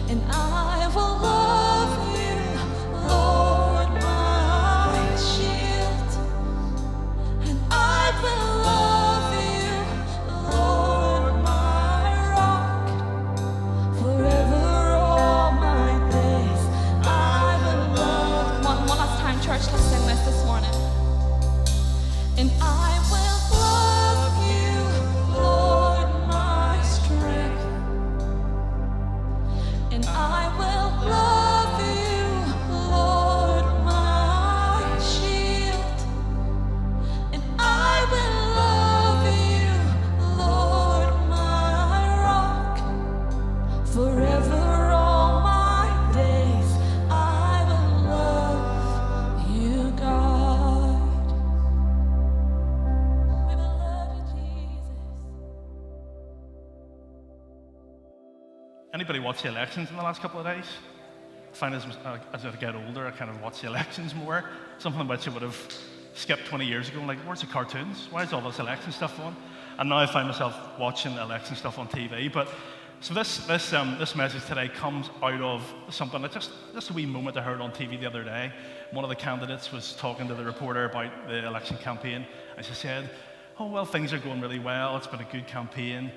and I will love you, Lord, my shield, and I will love you, Lord, my rock, forever all my days. I will love. One last time, church, let's sing this morning. And I will love you, Lord, my strength. And I will love you, Lord, my shield. And I will love you, Lord, my rock. Forever all my days, I will love you, God. We will love you, Jesus. Anybody watch the elections in the last couple of days? I find as I get older, I kind of watch the elections more. Something which I would have skipped 20 years ago. I'm like, where's the cartoons? Why is all this election stuff on? And now I find myself watching election stuff on TV. But so this message today comes out of something that just a wee moment I heard on TV the other day. One of the candidates was talking to the reporter about the election campaign, and she said, "Oh well, things are going really well. It's been a good campaign,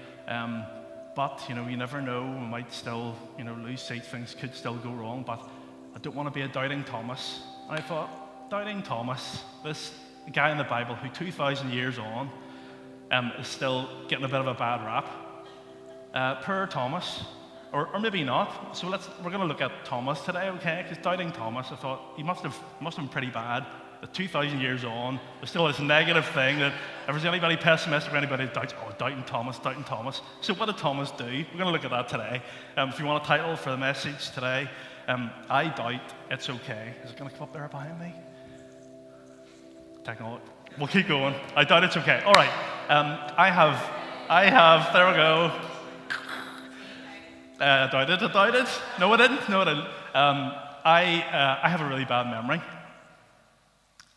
but you never know. We might still lose seats. Things could still go wrong. But I don't want to be a doubting Thomas." And I thought, doubting Thomas, this guy in the Bible who 2,000 years on is still getting a bit of a bad rap. Poor Thomas, or maybe not. So we're going to look at Thomas today, okay? Because doubting Thomas, I thought he must have been pretty bad. That 2,000 years on, there's still this negative thing that if there's anybody pessimistic or anybody who doubts, doubting Thomas. So what did Thomas do? We're going to look at that today. If you want a title for the message today, I doubt it's okay. Is it going to come up there behind me? Technology. We'll keep going. I doubt it's okay. All right. I have. There we go. Doubted. No, I didn't. I have a really bad memory.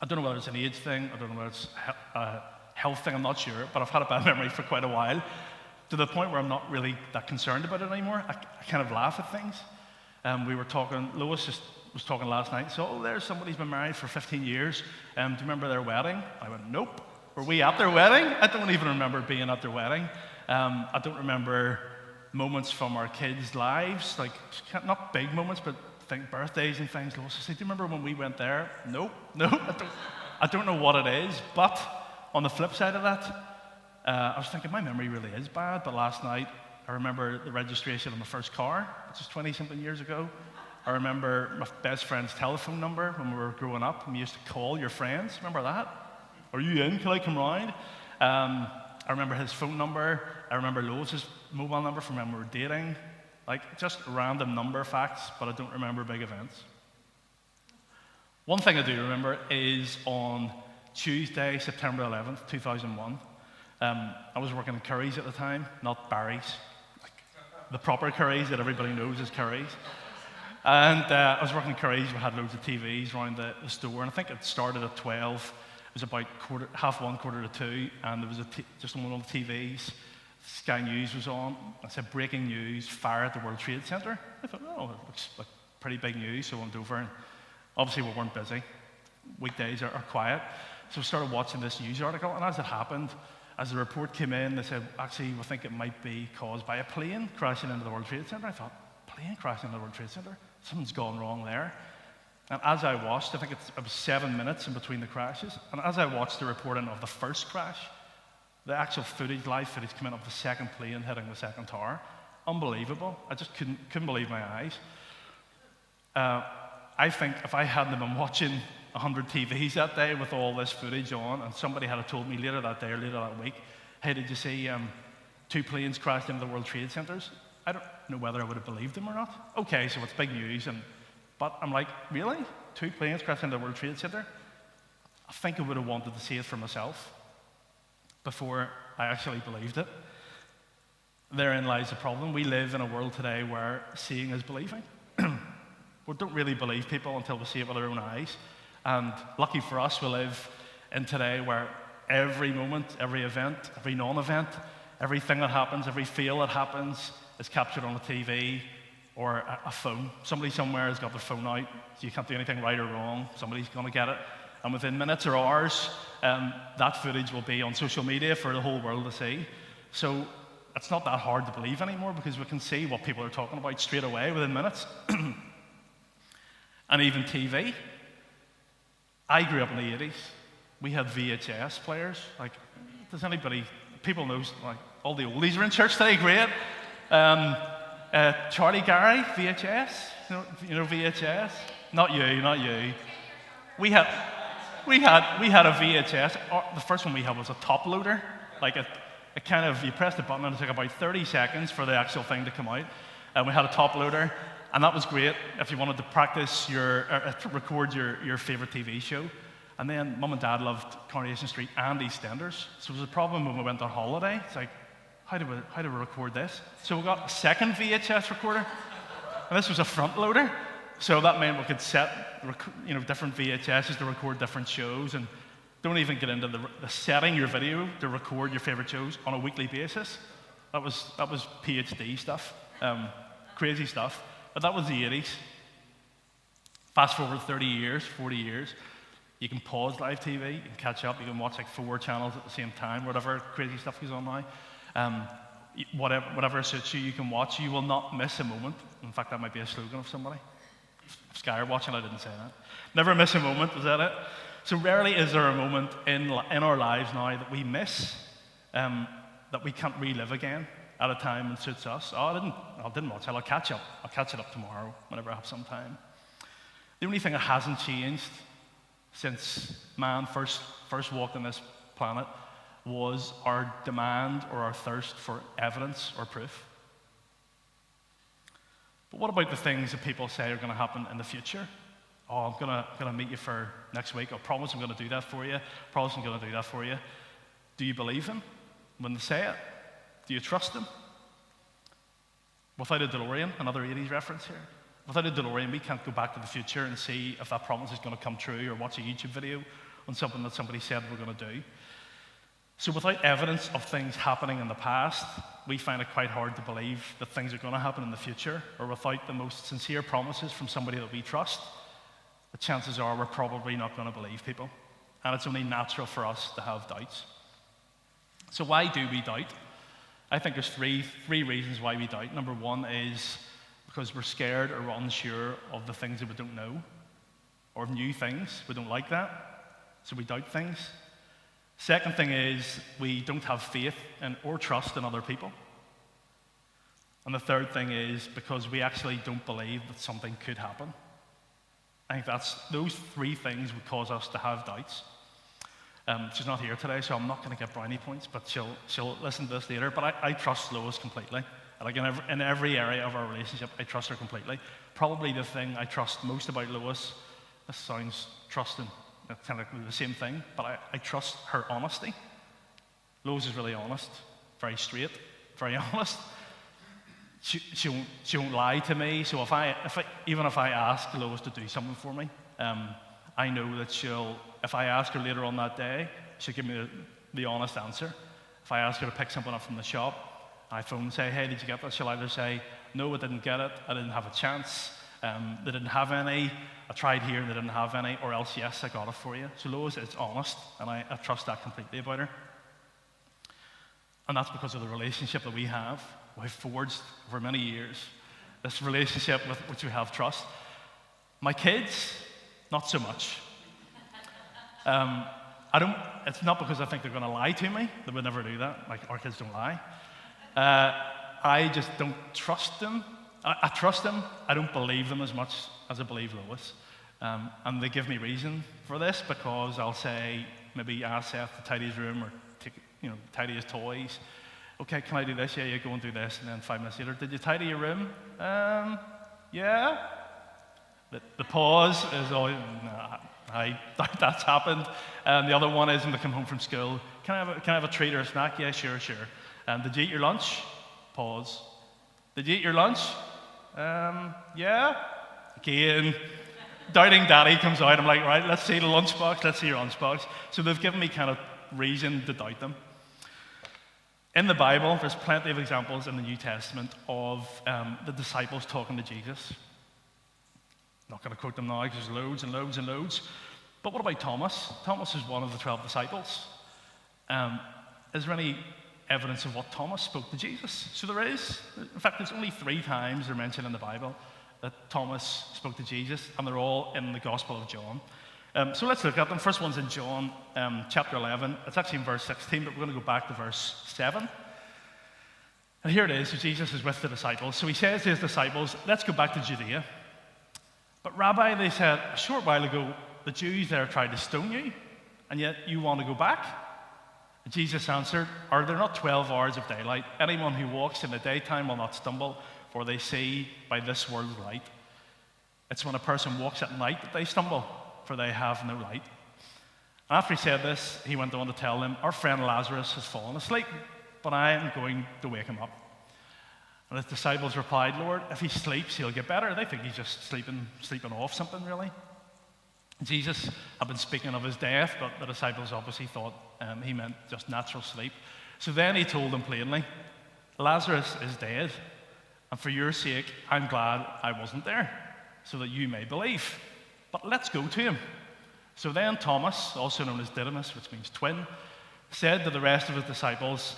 I don't know whether it's an age thing. I don't know whether it's a health thing. I'm not sure. But I've had a bad memory for quite a while, to the point where I'm not really that concerned about it anymore. I kind of laugh at things. We were talking. Lois just was talking last night. So, there's somebody who's been married for 15 years. Do you remember their wedding? I went, nope. Were we at their wedding? I don't even remember being at their wedding. I don't remember moments from our kids' lives, like not big moments, but think birthdays and things. Lois said, "Do you remember when we went there?" No, I don't know what it is. But on the flip side of that, I was thinking my memory really is bad. But last night, I remember the registration of my first car, which was 20-something years ago. I remember my best friend's telephone number when we were growing up, and we used to call your friends. Remember that? "Are you in? Can I come round?" I remember his phone number. I remember Lois's mobile number from when we were dating. Like, just random number facts, but I don't remember big events. One thing I do remember is on Tuesday, September 11th, 2001. I was working at Curry's at the time, not Barry's. Like, the proper Curry's that everybody knows is Curry's. And I was working at Curry's. We had loads of TVs around the store, and I think it started at 12. It was about 1:30, 1:45, and there was just on one of the TVs, Sky News was on. I said, "Breaking news, fire at the World Trade Center." I thought, oh, it looks like pretty big news, so I went over, and obviously we weren't busy. Weekdays are quiet. So I started watching this news article, and as it happened, as the report came in, they said, "Actually, we think it might be caused by a plane crashing into the World Trade Center." I thought, plane crashing into the World Trade Center? Something's gone wrong there. And as I watched, I think it was 7 minutes in between the crashes, and as I watched the reporting of the first crash, the actual footage, live footage, came in of the second plane hitting the second tower. Unbelievable. I just couldn't believe my eyes. I think if I hadn't been watching 100 TVs that day with all this footage on, and somebody had told me later that day or later that week, "Hey, did you see 2 planes crashed into the World Trade Centers?" I don't know whether I would have believed them or not. Okay, so it's big news, but I'm like, really? 2 planes crashed into the World Trade Center? I think I would have wanted to see it for myself before I actually believed it. Therein lies the problem. We live in a world today where seeing is believing. We don't really believe people until we see it with our own eyes. And lucky for us, we live in today where every moment, every event, every non-event, everything that happens, every fail that happens is captured on the TV, or a phone. Somebody somewhere has got their phone out, so you can't do anything right or wrong. Somebody's going to get it. And within minutes or hours, that footage will be on social media for the whole world to see. So it's not that hard to believe anymore because we can see what people are talking about straight away within minutes. And even TV. I grew up in the 80s. We had VHS players. Like, does anybody, people know, like, all the oldies are in church today, great. Charlie Gary, VHS. You know VHS? Not you. We had a VHS. The first one we had was a top loader. Like a kind of, you press the button and it took about 30 seconds for the actual thing to come out. And we had a top loader, and that was great if you wanted to practice record your favorite TV show. And then Mum and Dad loved Coronation Street and EastEnders. So it was a problem when we went on holiday. It's like, how do we record this? So we got a second VHS recorder, and this was a front loader. So that meant we could set different VHSs to record different shows, and don't even get into the setting your video to record your favorite shows on a weekly basis. That was PhD stuff, crazy stuff. But that was the 80s. Fast forward 30 years, 40 years, you can pause live TV, you can catch up, you can watch like 4 channels at the same time, whatever crazy stuff goes on now. Whatever suits you, you can watch. You will not miss a moment. In fact, that might be a slogan of somebody. If Sky are watching, I didn't say that. Never miss a moment, is that it? So rarely is there a moment in our lives now that we miss, that we can't relive again at a time that suits us. I didn't watch it. I'll catch up. I'll catch it up tomorrow whenever I have some time. The only thing that hasn't changed since man first walked on this planet was our demand or our thirst for evidence or proof. But what about the things that people say are going to happen in the future? Oh, I'm going to meet you for next week. I promise I'm going to do that for you. Promise I'm going to do that for you. Do you believe them when they say it? Do you trust them? Without a DeLorean, another 80s reference here. Without a DeLorean, we can't go back to the future and see if that promise is going to come true or watch a YouTube video on something that somebody said we're going to do. So without evidence of things happening in the past, we find it quite hard to believe that things are going to happen in the future, or without the most sincere promises from somebody that we trust, the chances are we're probably not going to believe people. And it's only natural for us to have doubts. So why do we doubt? I think there's three reasons why we doubt. Number one is because we're scared or unsure of the things that we don't know, or new things. We don't like that, so we doubt things. Second thing is we don't have faith or trust in other people. And the third thing is because we actually don't believe that something could happen. I think those 3 things would cause us to have doubts. She's not here today, so I'm not going to get brownie points, but she'll listen to this later. But I trust Lois completely. Like in every area of our relationship, I trust her completely. Probably the thing I trust most about Lois, this sounds trusting, it's kind of the same thing, but I trust her honesty. Lois is really honest, very straight, very honest. She won't lie to me. So even if I ask Lois to do something for me, I know that if I ask her later on that day, she'll give me the honest answer. If I ask her to pick something up from the shop, I phone and say, hey, did you get this? She'll either say, no, I didn't get it, I didn't have a chance, they didn't have any, I tried here and they didn't have any, or else, yes, I got it for you. So Lois is honest, and I trust that completely about her. And that's because of the relationship that we have. We've forged over many years this relationship with which we have trust. My kids, not so much. It's not because I think they're going to lie to me. They would never do that. Like, our kids don't lie. I just don't trust them. I trust them. I don't believe them as much as I believe Lois. And they give me reason for this because I'll say, maybe ask Seth to tidy his room or tidy his toys. Okay, can I do this? Yeah, go and do this. And then 5 minutes later, did you tidy your room? Yeah. The pause is always, I doubt that's happened. The other one is when they come home from school, can I have a treat or a snack? Yeah, sure. Did you eat your lunch? Pause. Did you eat your lunch? Yeah. Again, doubting daddy comes out. I'm like, right, let's see the lunchbox. Let's see your lunchbox. So they've given me kind of reason to doubt them. In the Bible, there's plenty of examples in the New Testament of the disciples talking to Jesus. I'm not going to quote them now because there's loads and loads and loads. But what about Thomas? Thomas is one of the 12 disciples. Is there any evidence of what Thomas spoke to Jesus? So there is. In fact, there's only 3 times they're mentioned in the Bible that Thomas spoke to Jesus, and they're all in the Gospel of John. So let's look at them. First one's in John chapter 11. It's actually in verse 16, but we're going to go back to verse 7. And here it is. So Jesus is with the disciples. So he says to his disciples, let's go back to Judea. But Rabbi, they said, a short while ago, the Jews there tried to stone you, and yet you want to go back? And Jesus answered, are there not 12 hours of daylight? Anyone who walks in the daytime will not stumble, for they see by this world's light. It's when a person walks at night that they stumble, for they have no light. And after he said this, he went on to tell them, our friend Lazarus has fallen asleep, but I am going to wake him up. And his disciples replied, Lord, if he sleeps, he'll get better. They think he's just sleeping off something, really. Jesus had been speaking of his death, but the disciples obviously thought he meant just natural sleep. So then he told them plainly, Lazarus is dead, and for your sake, I'm glad I wasn't there, so that you may believe. But let's go to him. So then Thomas, also known as Didymus, which means twin, said to the rest of his disciples,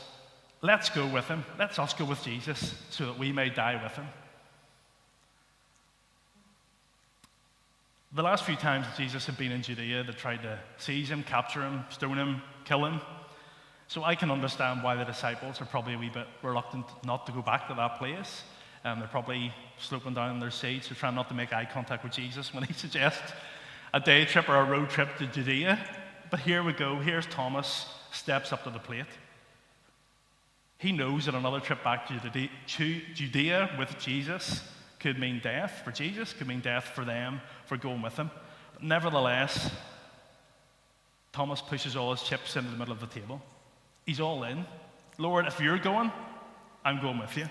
let's go with him. Let us go with Jesus so that we may die with him. The last few times Jesus had been in Judea, they tried to seize him, capture him, stone him, kill him. So I can understand why the disciples are probably a wee bit reluctant not to go back to that place. They're probably sloping down in their seats. They're trying not to make eye contact with Jesus when he suggests a day trip or a road trip to Judea. But here we go. Here's Thomas, steps up to the plate. He knows that another trip back to Judea with Jesus could mean death for Jesus, could mean death for them for going with him. But nevertheless, Thomas pushes all his chips into the middle of the table. He's all in. Lord, if you're going, I'm going with you.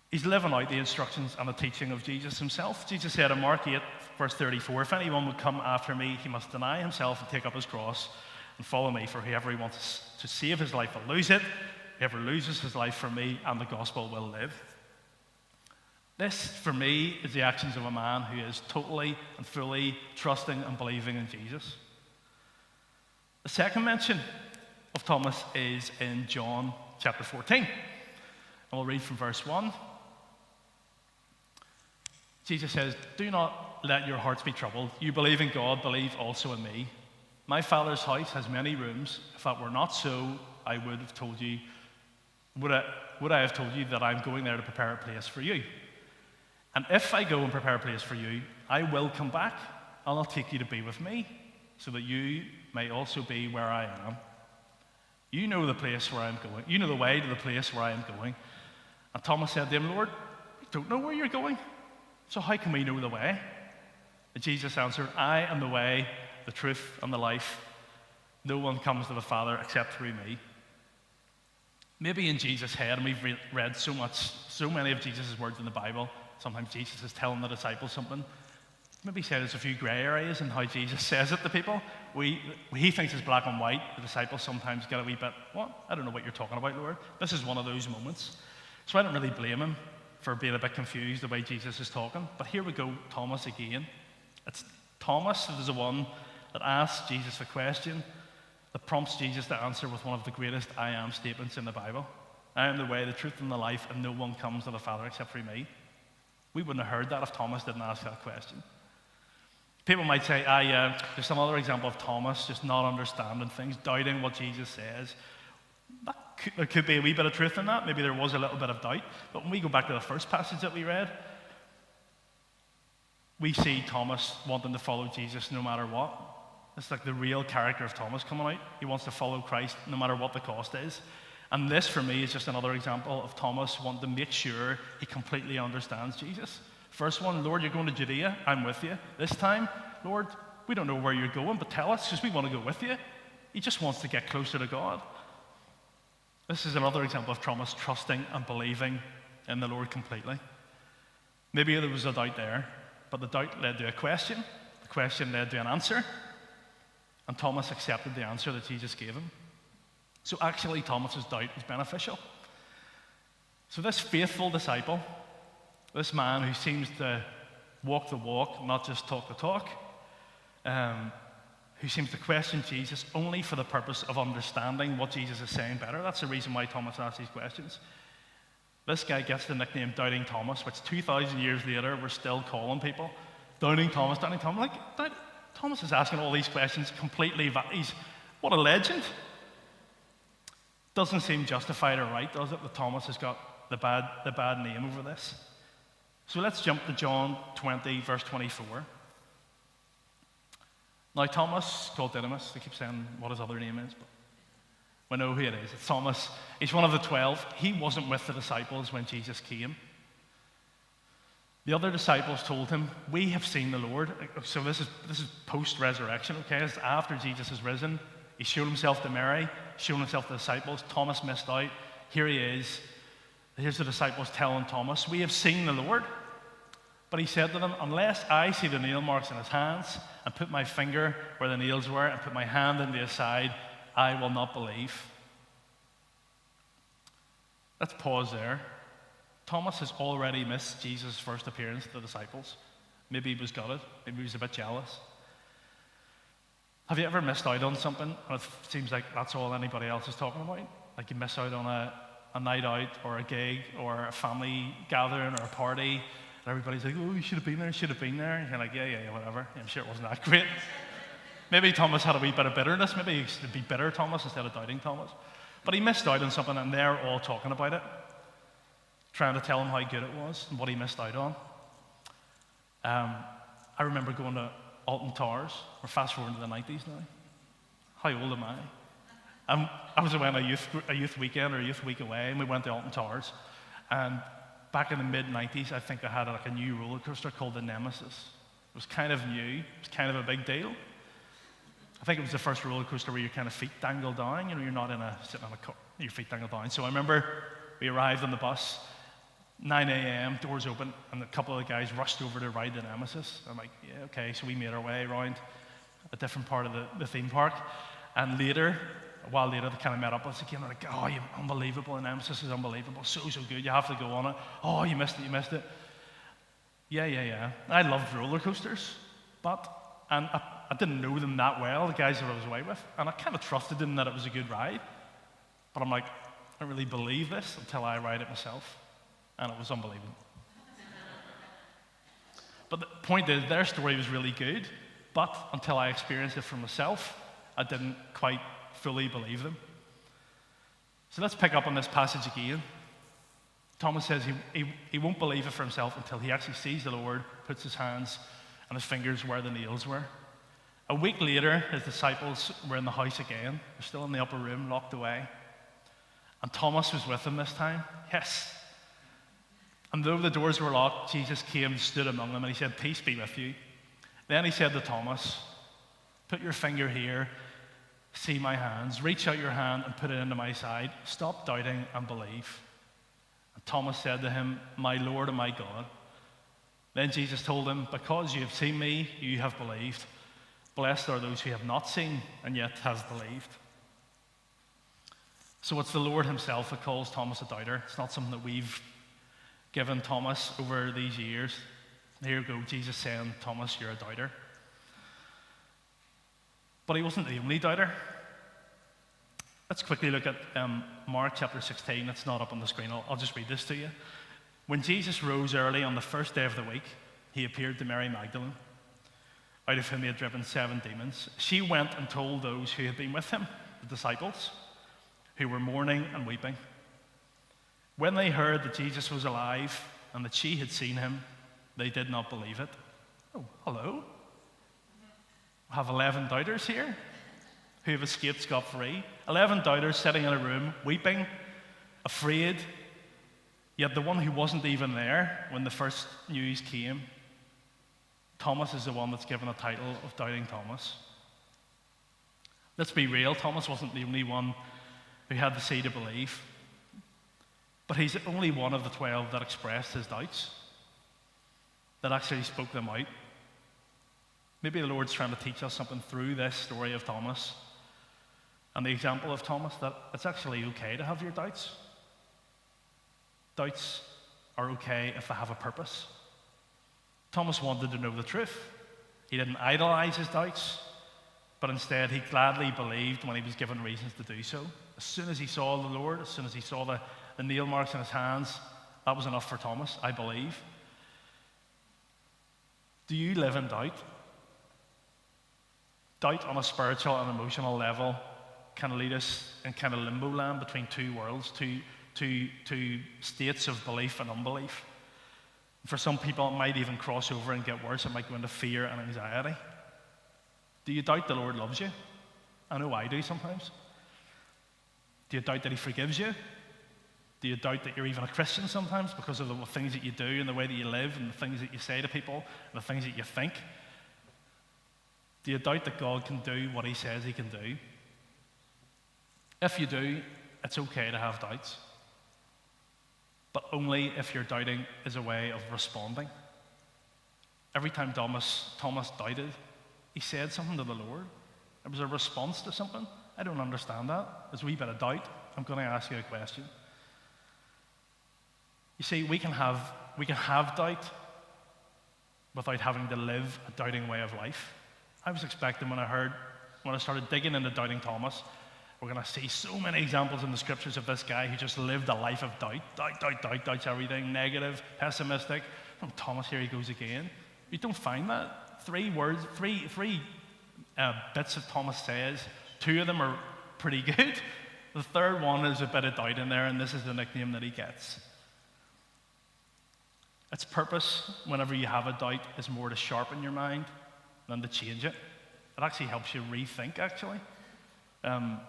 He's living out the instructions and the teaching of Jesus himself. Jesus said in Mark 8, verse 34, if anyone would come after me, he must deny himself and take up his cross and follow me. For whoever he wants to save his life will lose it. Whoever loses his life for me and the gospel will live. This, for me, is the actions of a man who is totally and fully trusting and believing in Jesus. The second mention of Thomas is in John chapter 14. And we'll read from verse 1. Jesus says, do not let your hearts be troubled. You believe in God, believe also in me. My Father's house has many rooms. If that were not so, I would have told you, would I have told you that I'm going there to prepare a place for you? And if I go and prepare a place for you, I will come back, and I'll take you to be with me, so that you may also be where I am. You know the place where I'm going. You know the way to the place where I am going. And Thomas said to him, Lord, we don't know where you're going, so how can we know the way? And Jesus answered, I am the way, the truth, and the life. No one comes to the Father except through me. Maybe in Jesus' head, and we've read so many of Jesus' words in the Bible, sometimes Jesus is telling the disciples something. Maybe he said there's a few grey areas in how Jesus says it to people. He thinks it's black and white. The disciples sometimes get a wee bit, what? I don't know what you're talking about, Lord. This is one of those moments. So I don't really blame him for being a bit confused the way Jesus is talking. But here we go, Thomas again. It's Thomas that is the one that asks Jesus a question that prompts Jesus to answer with one of the greatest I am statements in the Bible. I am the way, the truth, and the life, and no one comes to the Father except through me. We wouldn't have heard that if Thomas didn't ask that question. People might say, just another example of Thomas just not understanding things, doubting what Jesus says. There could be a wee bit of truth in that. Maybe there was a little bit of doubt. But when we go back to the first passage that we read, we see Thomas wanting to follow Jesus no matter what. It's like the real character of Thomas coming out. He wants to follow Christ no matter what the cost is. And this, for me, is just another example of Thomas wanting to make sure he completely understands Jesus. First one, Lord, you're going to Judea. I'm with you. This time, Lord, we don't know where you're going, but tell us because we want to go with you. He just wants to get closer to God. This is another example of Thomas trusting and believing in the Lord completely. Maybe there was a doubt there, but the doubt led to a question. The question led to an answer. And Thomas accepted the answer that Jesus gave him. So actually, Thomas's doubt was beneficial. So this faithful disciple, this man who seems to walk the walk, not just talk the talk, who seems to question Jesus only for the purpose of understanding what Jesus is saying better. That's the reason why Thomas asked these questions. This guy gets the nickname Doubting Thomas, which 2,000 years later, we're still calling people Doubting Thomas, Doubting Thomas. Like, Thomas is asking all these questions completely. What a legend. Doesn't seem justified or right, does it, that Thomas has got the bad name over this? So let's jump to John 20, verse 24. Now, Thomas, called Didymus, they keep saying what his other name is, but we know who it is. It's Thomas. He's one of the 12. He wasn't with the disciples when Jesus came. The other disciples told him, "We have seen the Lord." So this is post-resurrection, okay? It's after Jesus has risen. He showed himself to Mary, showed himself to the disciples. Thomas missed out. Here he is. Here's the disciples telling Thomas, "We have seen the Lord." But he said to them, "Unless I see the nail marks in his hands and put my finger where the nails were and put my hand into his side, I will not believe." Let's pause there. Thomas has already missed Jesus' first appearance to the disciples. Maybe he was gutted. Maybe he was a bit jealous. Have you ever missed out on something and it seems like that's all anybody else is talking about? Like you miss out on a night out or a gig or a family gathering or a party. And everybody's like, "Oh, you should have been there, you should have been there." And you're like, yeah, whatever. I'm sure it wasn't that great. Maybe Thomas had a wee bit of bitterness. Maybe he should be bitter Thomas instead of Doubting Thomas. But he missed out on something and they're all talking about it, trying to tell him how good it was and what he missed out on. I remember going to Alton Towers. We're fast forwarding to the 90s now. How old am I? I was away on a youth weekend or a youth week away, and we went to Alton Towers. And back in the mid-90s, I think I had like a new roller coaster called the Nemesis. It was kind of new. It was kind of a big deal. I think it was the first roller coaster where your kind of feet dangle down. You know, you're not sitting on a car, your feet dangle down. So I remember we arrived on the bus, 9 a.m., doors open, and a couple of the guys rushed over to ride the Nemesis. I'm like, yeah, okay. So we made our way around a different part of the theme park. And a while later, they kind of met up with us again. They're like, "Oh, you're unbelievable. The Nemesis is unbelievable. So good. You have to go on it. Oh, you missed it. Yeah. I loved roller coasters, and I didn't know them that well, the guys that I was away with. And I kind of trusted them that it was a good ride. But I'm like, I don't really believe this until I ride it myself. And it was unbelievable. But the point is, their story was really good. But until I experienced it for myself, I didn't quite fully believe them. So let's pick up on this passage again. Thomas says he won't believe it for himself until he actually sees the Lord, puts his hands and his fingers where the nails were. A week later, his disciples were in the house again. They're still in the upper room, locked away. And Thomas was with them this time. Yes. And though the doors were locked, Jesus came and stood among them, and he said, "Peace be with you." Then he said to Thomas, "Put your finger here, see my hands. Reach out your hand and put it into my side. Stop doubting and believe." And Thomas said to him, "My Lord and my God." Then Jesus told him, "Because you have seen me, you have believed. Blessed are those who have not seen and yet have believed." So it's the Lord himself that calls Thomas a doubter. It's not something that we've given Thomas over these years. Here you go, Jesus saying, "Thomas, you're a doubter." But he wasn't the only doubter. Let's quickly look at Mark chapter 16. It's not up on the screen. I'll just read this to you. When Jesus rose early on the first day of the week, he appeared to Mary Magdalene, out of whom he had driven 7 demons. She went and told those who had been with him, the disciples, who were mourning and weeping. When they heard that Jesus was alive and that she had seen him, they did not believe it. Oh, hello. I have 11 doubters here who have escaped scot-free. 11 doubters sitting in a room, weeping, afraid. Yet the one who wasn't even there when the first news came, Thomas, is the one that's given a title of Doubting Thomas. Let's be real, Thomas wasn't the only one who had the see to believe. But he's only one of the 12 that expressed his doubts, that actually spoke them out. Maybe the Lord's trying to teach us something through this story of Thomas. And the example of Thomas, that it's actually okay to have your doubts. Doubts are okay if they have a purpose. Thomas wanted to know the truth. He didn't idolize his doubts, but instead he gladly believed when he was given reasons to do so. As soon as he saw the Lord, as soon as he saw the nail marks in his hands, that was enough for Thomas, I believe. Do you live in doubt? Doubt on a spiritual and emotional level can lead us in kind of limbo land between two worlds, two states of belief and unbelief. For some people, it might even cross over and get worse. It might go into fear and anxiety. Do you doubt the Lord loves you? I know I do sometimes. Do you doubt that he forgives you? Do you doubt that you're even a Christian sometimes because of the things that you do and the way that you live and the things that you say to people and the things that you think? Do you doubt that God can do what he says he can do? If you do, it's okay to have doubts. But only if your doubting is a way of responding. Every time Thomas doubted, he said something to the Lord. It was a response to something. I don't understand that. There's a wee bit of doubt. I'm going to ask you a question. You see, we can have doubt without having to live a doubting way of life. I was expecting when I started digging into doubting Thomas, we're going to see so many examples in the scriptures of this guy who just lived a life of doubt. Doubts everything, negative, pessimistic. From Thomas, here he goes again. You don't find that. Three bits that Thomas says. Two of them are pretty good. The third one is a bit of doubt in there, and this is the nickname that he gets. Its purpose, whenever you have a doubt, is more to sharpen your mind than to change it. It actually helps you rethink, actually. On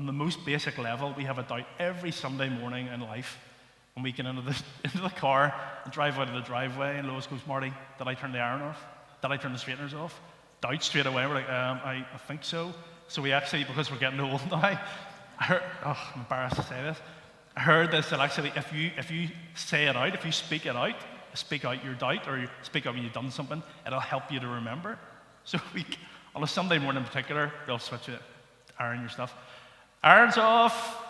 the most basic level, we have a doubt every Sunday morning in life when we get into the car and drive out of the driveway, and Lois goes, "Marty, did I turn the iron off? Did I turn the straighteners off?" Doubt straight away. We're like, I think so. So we actually, because we're getting old now, I'm embarrassed to say this. I heard this, that actually if you say it out, if you speak it out, speak out your doubt, or you speak out when you've done something, it'll help you to remember. So on a Sunday morning in particular, they'll switch it, iron your stuff. Iron's off,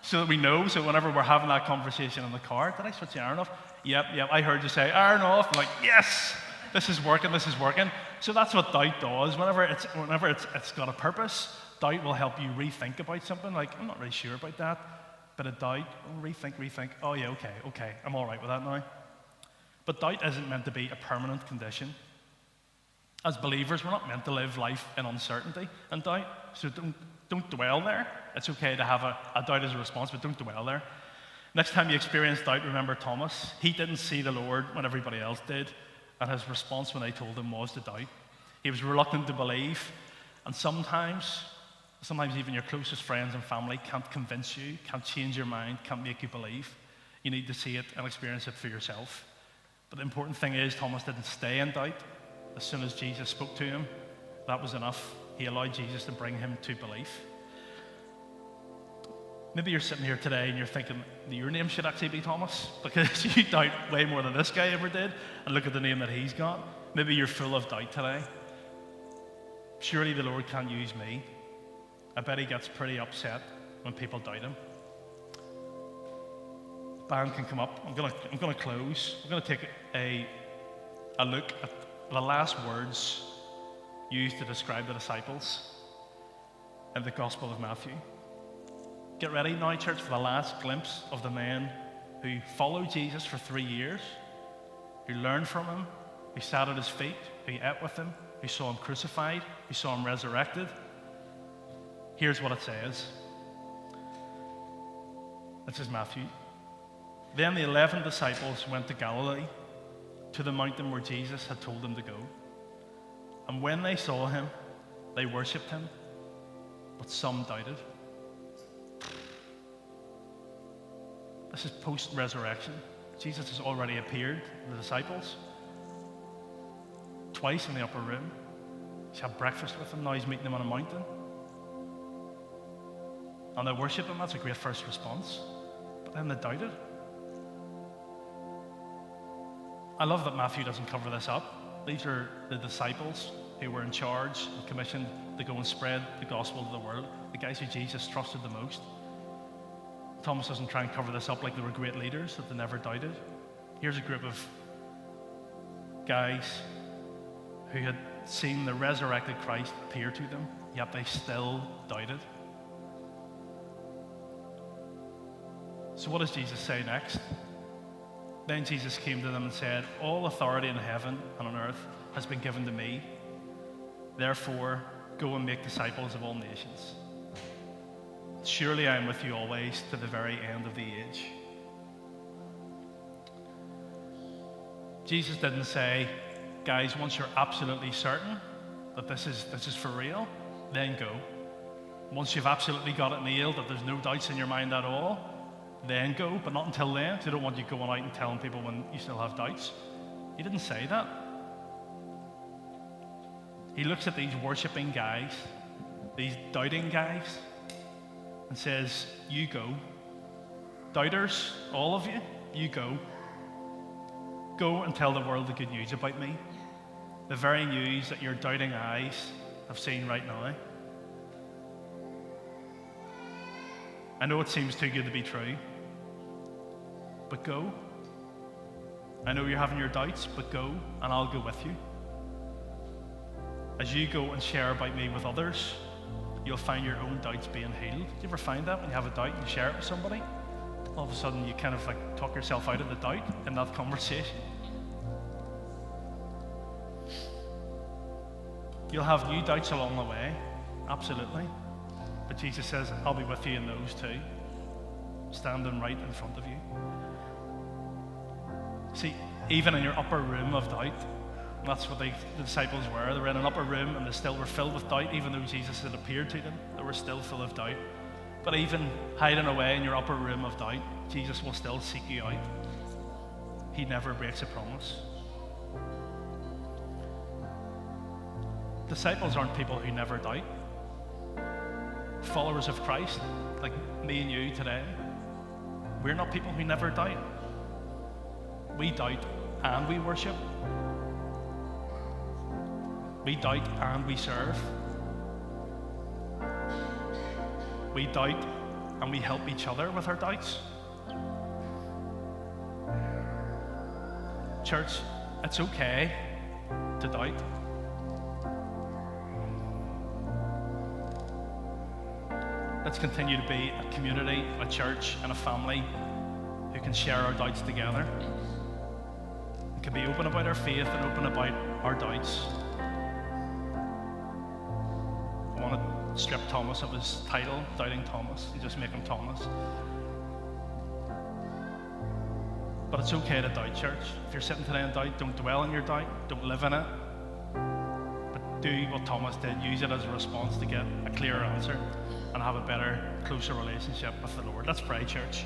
so that we know. So whenever we're having that conversation in the car, did I switch the iron off? Yep, I heard you say iron off. I'm like, yes, this is working. So that's what doubt does. Whenever it's got a purpose, doubt will help you rethink about something. Like, I'm not really sure about that. Bit of doubt, rethink. Oh yeah, okay, I'm all right with that now. But doubt isn't meant to be a permanent condition. As believers, we're not meant to live life in uncertainty and doubt. So don't dwell there. It's okay to have a doubt as a response, but don't dwell there. Next time you experience doubt, remember Thomas. He didn't see the Lord when everybody else did, and his response when they told him was to doubt. He was reluctant to believe, and sometimes even your closest friends and family can't convince you, can't change your mind, can't make you believe. You need to see it and experience it for yourself. But the important thing is, Thomas didn't stay in doubt. As soon as Jesus spoke to him, that was enough. He allowed Jesus to bring him to belief. Maybe you're sitting here today and you're thinking that your name should actually be Thomas because you doubt way more than this guy ever did, and look at the name that he's got. Maybe you're full of doubt today. Surely the Lord can't use me. I bet he gets pretty upset when people doubt him. Band can come up. I'm gonna close. I'm gonna take a look at the last words used to describe the disciples in the Gospel of Matthew. Get ready now, church, for the last glimpse of the man who followed Jesus for 3 years, who learned from him, who sat at his feet, who ate with him, who saw him crucified, who saw him resurrected. Here's what it says. This is Matthew. Then the 11 disciples went to Galilee, to the mountain where Jesus had told them to go. And when they saw him, they worshipped him, but some doubted. This is post-resurrection. Jesus has already appeared to the disciples twice in the upper room. He's had breakfast with them. Now he's meeting them on a mountain. And they worship him. That's a great first response. But then they doubted. I love that Matthew doesn't cover this up. These are the disciples who were in charge and commissioned to go and spread the gospel to the world, the guys who Jesus trusted the most. Thomas doesn't try and cover this up like they were great leaders, that they never doubted. Here's a group of guys who had seen the resurrected Christ appear to them, yet they still doubted. So what does Jesus say next? Then Jesus came to them and said, "All authority in heaven and on earth has been given to me. Therefore, go and make disciples of all nations. Surely I am with you always to the very end of the age." Jesus didn't say, "Guys, once you're absolutely certain that this is for real, then go. Once you've absolutely got it nailed, that there's no doubts in your mind at all, then go, but not until then. They don't want you going out and telling people when you still have doubts." He didn't say that. He looks at these worshiping guys, these doubting guys, and says, "You go. Doubters, all of you, you go. Go and tell the world the good news about me. The very news that your doubting eyes have seen right now." I know it seems too good to be true, but go. I know you're having your doubts, but go, and I'll go with you. As you go and share about me with others, you'll find your own doubts being healed. Do you ever find that when you have a doubt and you share it with somebody? All of a sudden you kind of like talk yourself out of the doubt in that conversation. You'll have new doubts along the way, absolutely. But Jesus says, "I'll be with you in those too, standing right in front of you." See, even in your upper room of doubt, that's what the disciples were. They were in an upper room and they still were filled with doubt, even though Jesus had appeared to them. They were still full of doubt. But even hiding away in your upper room of doubt, Jesus will still seek you out. He never breaks a promise. Disciples aren't people who never doubt. Followers of Christ, like me and you today, we're not people who never doubt. We doubt and we worship. We doubt and we serve. We doubt and we help each other with our doubts. Church, it's okay to doubt. Let's continue to be a community, a church, and a family who can share our doubts together. We can be open about our faith and open about our doubts. I want to strip Thomas of his title, Doubting Thomas, and just make him Thomas. But it's okay to doubt, church. If you're sitting today in doubt, don't dwell in your doubt, don't live in it. But do what Thomas did, use it as a response to get a clearer answer and have a better, closer relationship with the Lord. Let's pray, church.